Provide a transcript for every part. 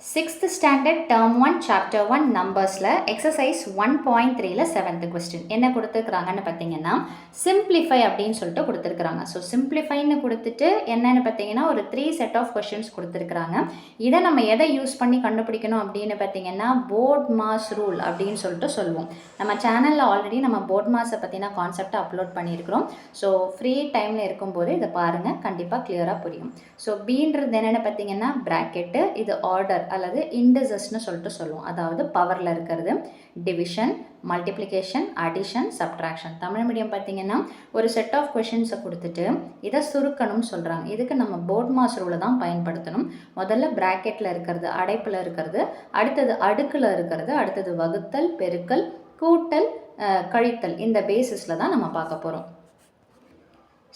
6th standard term 1 chapter 1 நம்பர்ஸில் exercise 1.3ல 7th question என்ன கொடுத்துருக்குறாங்கன்னு பார்த்தீங்கன்னா சிம்பிளிஃபை அப்படின்னு சொல்லிட்டு கொடுத்துருக்குறாங்க. ஸோ சிம்பிளிஃபைன்னு கொடுத்துட்டு என்னென்னு பார்த்தீங்கன்னா ஒரு 3 செட் ஆஃப் கொஸ்டின்ஸ் கொடுத்துருக்குறாங்க. இதை நம்ம எதை யூஸ் பண்ணி கண்டுபிடிக்கணும் அப்படின்னு பார்த்தீங்கன்னா போர்ட் மாஸ் ரூல் அப்படின்னு சொல்லிட்டு சொல்லுவோம். நம்ம சேனலில் ஆல்ரெடி நம்ம போர்ட் மாஸை பற்றின கான்செப்டை அப்லோட் பண்ணியிருக்கிறோம். ஸோ ஃப்ரீ டைமில் இருக்கும்போது இதை பாருங்கள், கண்டிப்பாக கிளியராக புரியும். ஸோ பீன்றது என்னென்னு பார்த்தீங்கன்னா ப்ராக்கெட்டு, இது ஆர்டர் அல்லது இண்டெசஸ்னு சொல்லிட்டு சொல்லுவோம். அதாவது பவரில் இருக்கிறது. Division, multiplication, addition, subtraction. Tamil medium பார்த்தீங்கன்னா ஒரு செட் ஆஃப் கொஷின்ஸை கொடுத்துட்டு இதை சுருக்கணும்னு சொல்கிறாங்க. இதுக்கு நம்ம போர்ட் மாஸ் ரூலை தான் பயன்படுத்தணும். முதல்ல ப்ராக்கெட்டில் இருக்கிறது, அடைப்பில் இருக்கிறது, அடுத்தது அடுக்கில் இருக்கிறது, அடுத்தது வகுத்தல், பெருக்கல், கூட்டல், கழித்தல். இந்த பேசிஸில் தான் நம்ம பார்க்க போகிறோம்.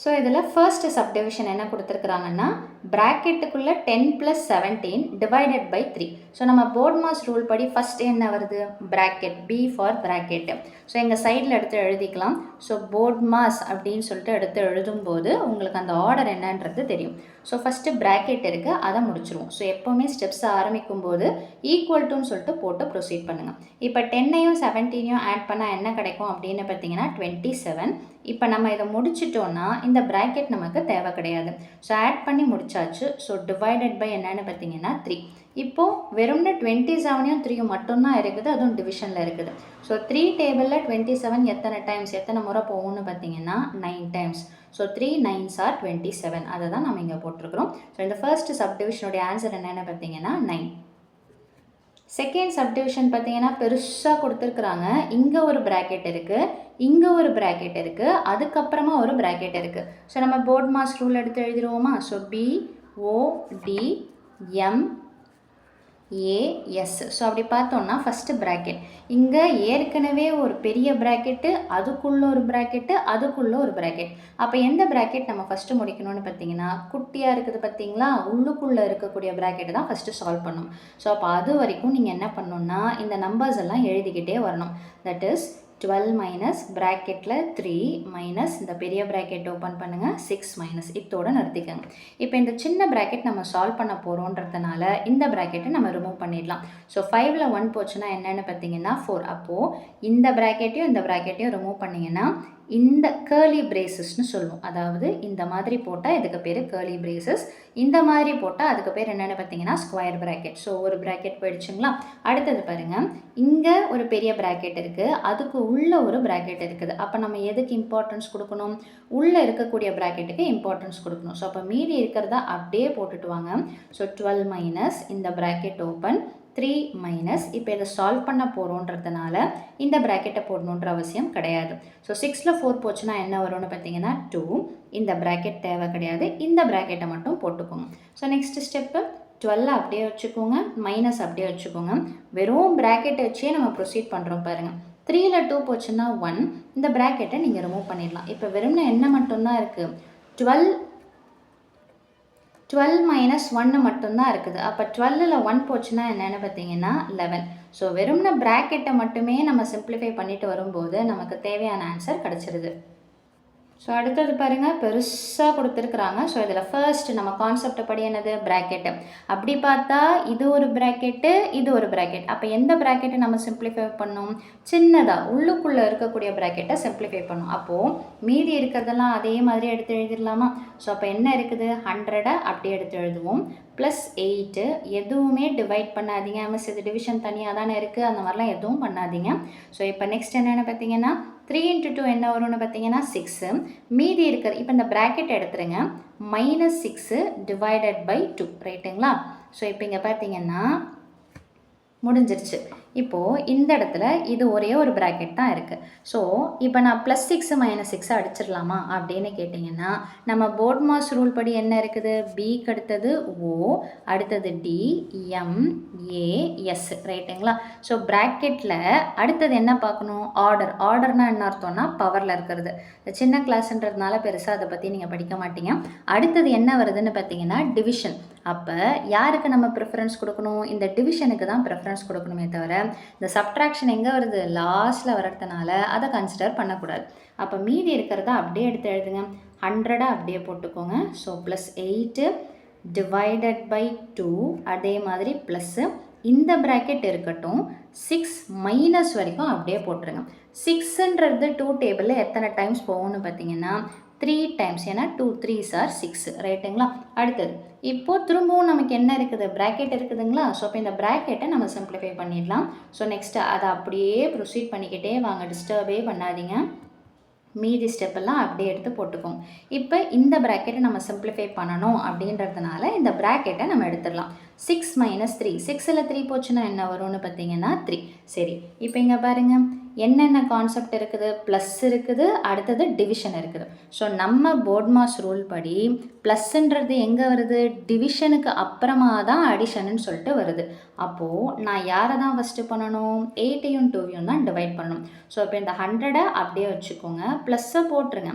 ஸோ இதில் ஃபர்ஸ்ட் சப்டிவிஷன் என்ன கொடுத்துருக்குறாங்கன்னா ப்ராக்கெட்டுக்குள்ளே 10 + 17 டிவைடட் பை 3. ஸோ நம்ம போர்ட் மாஸ் ரூல் படி ஃபஸ்ட் என்ன வருது? Bracket, B for bracket. So எங்கள் சைடில் எடுத்து எழுதிக்கலாம். ஸோ போர்ட் மாஸ் அப்படின்னு சொல்லிட்டு எடுத்து எழுதும்போது உங்களுக்கு அந்த ஆர்டர் என்னன்றது தெரியும். ஸோ ஃபஸ்ட்டு ப்ராக்கெட் இருக்குது, அதை முடிச்சிருவோம். ஸோ எப்போவுமே ஸ்டெப்ஸை ஆரம்பிக்கும் போது ஈக்குவல் டுன்னு சொல்லிட்டு போட்டு ப்ரொசீட் பண்ணுங்கள். இப்போ 10ஐயும் 17ஐயும் ஆட் பண்ணால் என்ன கிடைக்கும் அப்படின்னு பார்த்தீங்கன்னா 27. இப்போ நம்ம இதை முடிச்சிட்டோன்னா இந்த ப்ராக்கெட் நமக்கு தேவை கிடையாது. ஸோ ஆட் பண்ணி முடிச்சாச்சு. ஸோ டிவைடட் பை என்னன்னு பார்த்தீங்கன்னா 3. இப்போது வெறும்னு 27யும் 3யும் மட்டும்தான் இருக்குது, அதுவும் டிவிஷனில் இருக்குது. ஸோ 3 டேபிளில் 27 எத்தனை முறை போகும்னு பார்த்தீங்கன்னா 9 டைம்ஸ். So 3 9s are 27. அதை தான் நம்ம இங்கே போட்டிருக்கிறோம். ஸோ இந்த ஃபர்ஸ்ட் சப்டிவிஷனுடைய ஆன்சர் என்னென்னு பார்த்தீங்கன்னா 9. செகண்ட் சப்டிவிஷன் பார்த்தீங்கன்னா பெருசாக கொடுத்துருக்குறாங்க. இங்கே ஒரு ப்ராக்கெட் இருக்குது, இங்கே ஒரு ப்ராக்கெட் இருக்குது, அதுக்கப்புறமா ஒரு ப்ராக்கெட் இருக்குது. ஸோ நம்ம போர்ட் மாஸ் ரூல் எடுத்து எழுதிடுவோமா? So BODMAS. ஸோ அப்படி பார்த்தோன்னா ஃபஸ்ட்டு ப்ராக்கெட், இங்கே ஏற்கனவே ஒரு பெரிய ப்ராக்கெட்டு, அதுக்குள்ளே ஒரு ப்ராக்கெட்டு, அதுக்குள்ளே ஒரு ப்ராக்கெட். அப்போ எந்த ப்ராக்கெட் நம்ம ஃபஸ்ட்டு முடிக்கணும்னு பார்த்தீங்கன்னா குட்டியாக இருக்குது பார்த்தீங்களா, உள்ளுக்குள்ளே இருக்கக்கூடிய ப்ராக்கெட்டை தான் ஃபஸ்ட்டு சால்வ் பண்ணணும். ஸோ அப்போ அது வரைக்கும் நீங்கள் என்ன பண்ணணுன்னா இந்த நம்பர்ஸ் எல்லாம் எழுதிக்கிட்டே வரணும். தட் இஸ் 12 மைனஸ் ப்ராக்கெட்டில் 3 மைனஸ் இந்த பெரிய ப்ராக்கெட் ஓப்பன் பண்ணுங்கள் 6 மைனஸ் இதோட நிறுத்திக்கங்க. இப்போ இந்த சின்ன ப்ராக்கெட் நம்ம சால்வ் பண்ண போகிறோன்றதுனால இந்த ப்ராக்கெட்டை நம்ம ரிமூவ் பண்ணிடலாம். ஸோ 5ல் 1 போச்சுன்னா என்னென்னு பார்த்தீங்கன்னா 4. அப்போது இந்த ப்ராக்கெட்டையும் இந்த ப்ராக்கெட்டையும் ரிமூவ் பண்ணிங்கன்னா இந்த கேர்லி பிரேசஸ்னு சொல்லுவோம். அதாவது இந்த மாதிரி போட்டால் இதுக்கு பேர் கேர்லி பிரேசஸ், இந்த மாதிரி போட்டால் அதுக்கு பேர் என்னென்னு பார்த்தீங்கன்னா ஸ்கொயர் ப்ராக்கெட். ஸோ ஒரு ப்ராக்கெட் போயிடுச்சுங்களா? அடுத்தது பாருங்கள், இங்கே ஒரு பெரிய ப்ராக்கெட் இருக்குது, அதுக்கு உள்ளே ஒரு ப்ராக்கெட் இருக்குது. அப்போ நம்ம எதுக்கு இம்பார்ட்டன்ஸ் கொடுக்கணும்? உள்ளே இருக்கக்கூடிய ப்ராக்கெட்டுக்கு இம்பார்ட்டன்ஸ் கொடுக்கணும். ஸோ அப்போ மீதி இருக்கிறதா அப்படியே போட்டுட்டு வாங்க. ஸோ 12 மைனஸ் இந்த ப்ராக்கெட் ஓப்பன் 3 மைனஸ் இப்போ இதை சால்வ் பண்ண போகிறோன்றதுனால இந்த ப்ராக்கெட்டை போடணுன்ற அவசியம் கிடையாது. ஸோ 6ல் 4 போச்சுன்னா என்ன வரும்னு பார்த்தீங்கன்னா 2. இந்த ப்ராக்கெட் தேவை கிடையாது, இந்த ப்ராக்கெட்டை மட்டும் போட்டுக்கோங்க. ஸோ நெக்ஸ்ட் ஸ்டெப்பு 12 அப்படியே வச்சுக்கோங்க, மைனஸ் அப்படியே வச்சுக்கோங்க. வெறும் ப்ராக்கெட்டை வச்சே நம்ம ப்ரொசீட் பண்ணுறோம் பாருங்கள். 3ல் 2 போச்சுன்னா 1. இந்த ப்ராக்கெட்டை நீங்கள் ரிமூவ் பண்ணிடலாம். இப்போ வெறும்னா என்ன மட்டும்தான் இருக்குது? 12 மைனஸ் 1 மட்டும்தான் இருக்குது. அப்போ 12ல் 1 போச்சுன்னா என்னென்னு பார்த்தீங்கன்னா 11. ஸோ வெறும்னா ப்ராக்கெட்டை மட்டுமே நம்ம சிம்பிளிஃபை பண்ணிட்டு வரும்போது நமக்கு தேவையான ஆன்சர் கிடச்சிருது. ஸோ அடுத்தது பாருங்கள், பெருசாக கொடுத்துருக்குறாங்க. ஸோ இதில் ஃபர்ஸ்ட் நம்ம கான்செப்டை படி என்னது? ப்ராக்கெட்டு. அப்படி பார்த்தா இது ஒரு ப்ராக்கெட்டு, இது ஒரு ப்ராக்கெட். அப்போ எந்த ப்ராக்கெட்டை நம்ம சிம்பிளிஃபை பண்ணணும்? சின்னதாக உள்ளுக்குள்ளே இருக்கக்கூடிய ப்ராக்கெட்டை சிம்பிளிஃபை பண்ணணும். அப்போது மீதி இருக்கிறதெல்லாம் அதே மாதிரி எடுத்து எழுதிடலாமா? ஸோ அப்போ என்ன இருக்குது? 100 அப்படியே எடுத்து எழுதுவோம். +8 எதுவுமே டிவைட் பண்ணாதீங்க. மிஸ் இது டிவிஷன் தனியாக தானே இருக்குது, அந்த மாதிரிலாம் எதுவும் பண்ணாதீங்க. ஸோ இப்போ நெக்ஸ்ட் என்னென்னு பார்த்தீங்கன்னா 3 × 2 என்ன வரும்னு பார்த்தீங்கன்னா 6. மீதி இருக்கிறது இப்போ இந்த ப்ராக்கெட் எடுத்துருங்க, -6 டிவைடட் பை 2 ரைட்டுங்களா? ஸோ இப்போ இங்கே பார்த்தீங்கன்னா முடிஞ்சிருச்சு. இப்போது இந்த இடத்துல இது ஒரே ஒரு ப்ராக்கெட் தான் இருக்குது. ஸோ இப்போ நான் +6 -6 அடிச்சிடலாமா அப்படின்னு கேட்டிங்கன்னா நம்ம போர்ட் மாஸ் ரூல் படி என்ன இருக்குது? பிக்கு அடுத்தது O, அடுத்தது D, M, A, S ரைட்டுங்களா? ஸோ ப்ராக்கெட்டில் அடுத்தது என்ன பார்க்கணும்? ஆர்டர்னால் என்ன அர்த்தம்னா பவரில் இருக்கிறது. சின்ன கிளாஸ்ன்றதுனால பெருசாக அதை பற்றி நீங்கள் படிக்க மாட்டீங்க. அடுத்தது என்ன வருதுன்னு பார்த்தீங்கன்னா டிவிஷன். அப்போ யாருக்கு நம்ம ப்ரிஃபரன்ஸ் கொடுக்கணும்? இந்த டிவிஷனுக்கு தான் ப்ரிஃபரன்ஸ் கொடுக்கணுமே தவிர இந்த சப்ட்ராக்ஷன் எங்கே வருது? லாஸ்ட்டில் வரதுனால அதை கன்சிடர் பண்ணக்கூடாது. அப்போ மீதி இருக்கிறத அப்படியே எடுத்து எழுதுங்க. 100 அப்படியே போட்டுக்கோங்க. ஸோ +8 டிவைடட் பை 2 அதே மாதிரி ப்ளஸ்ஸு இந்த ப்ராக்கெட் இருக்கட்டும் 6 மைனஸ் வரைக்கும் அப்படியே போட்டுருங்க. 6ன்றது 2 டேபிளில் எத்தனை டைம்ஸ் போகும்னு பார்த்தீங்கன்னா 3 டைம்ஸ். ஏன்னா 2 3s are 6 ரைட்டுங்களா. அடுத்தது இப்போது திரும்பவும் நமக்கு என்ன இருக்குது, ப்ராக்கெட் இருக்குதுங்களா. ஸோ இப்போ இந்த ப்ராக்கெட்டை நம்ம சிம்பிளிஃபை பண்ணிடலாம். ஸோ நெக்ஸ்ட்டு அதை அப்படியே ப்ரொசீட் பண்ணிக்கிட்டே வாங்க, டிஸ்டர்பே பண்ணாதீங்க. மீதி ஸ்டெப்பெல்லாம் அப்படியே எடுத்து போட்டுக்கோங்க. இப்போ இந்த ப்ராக்கெட்டை நம்ம சிம்பிளிஃபை பண்ணணும் அப்படின்றதுனால இந்த ப்ராக்கெட்டை நம்ம எடுத்துடலாம். 6 மைனஸ் 3, 6ல் 3 போச்சுன்னா என்ன வரும்னு பார்த்தீங்கன்னா 3. சரி, இப்போ இங்கே பாருங்கள் என்னென்ன கான்செப்ட் இருக்குது, ப்ளஸ் இருக்குது, அடுத்தது டிவிஷன் இருக்குது. ஸோ நம்ம போர்ட்மாஸ் ரூல் படி ப்ளஸ்ன்றது எங்கே வருது, டிவிஷனுக்கு அப்புறமா தான் அடிஷன்னு சொல்லிட்டு வருது. அப்போது நான் யாரை தான் ஃபஸ்ட்டு பண்ணணும், 8ஐயும் 2ஐயும் தான் டிவைட் பண்ணணும். ஸோ இப்போ இந்த 100 அப்படியே வச்சுக்கோங்க, ப்ளஸ்ஸை போட்டுருங்க.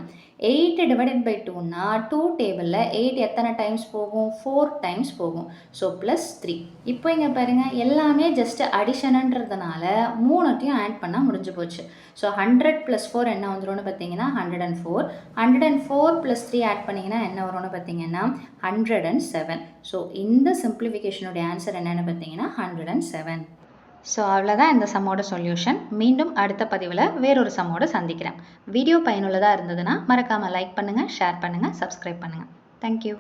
8 டிவைடட் பை 2னா 2 டேபிளில் 8 எத்தனை டைம்ஸ் போகும், 4 டைம்ஸ் போகும். So plus 3. இப்போ இங்கே பாருங்கள் எல்லாமே ஜஸ்ட் அடிஷனுன்றதுனால 3த்தையும் ஆட் பண்ணால் முடிஞ்சு போச்சு. ஸோ 100 + 4 என்ன வந்துடும்னு பார்த்தீங்கன்னா 104. 104 + 3 ஆட் பண்ணிங்கன்னா என்ன வரும்னு பார்த்தீங்கன்னா 107. ஸோ இந்த சிம்பிளிஃபிகேஷனுடைய ஆன்சர் என்னென்னு பார்த்தீங்கன்னா 107. ஸோ அவ்வளோதான் இந்த சம்மோட சொல்யூஷன். மீண்டும் அடுத்த பதிவில் வேறொரு சம்மோடு சந்திக்கிறேன். வீடியோ பயனுள்ளதாக இருந்ததுன்னா மறக்காமல் லைக் பண்ணுங்கள், ஷேர் பண்ணுங்கள், சப்ஸ்கிரைப் பண்ணுங்கள். தேங்க்யூ.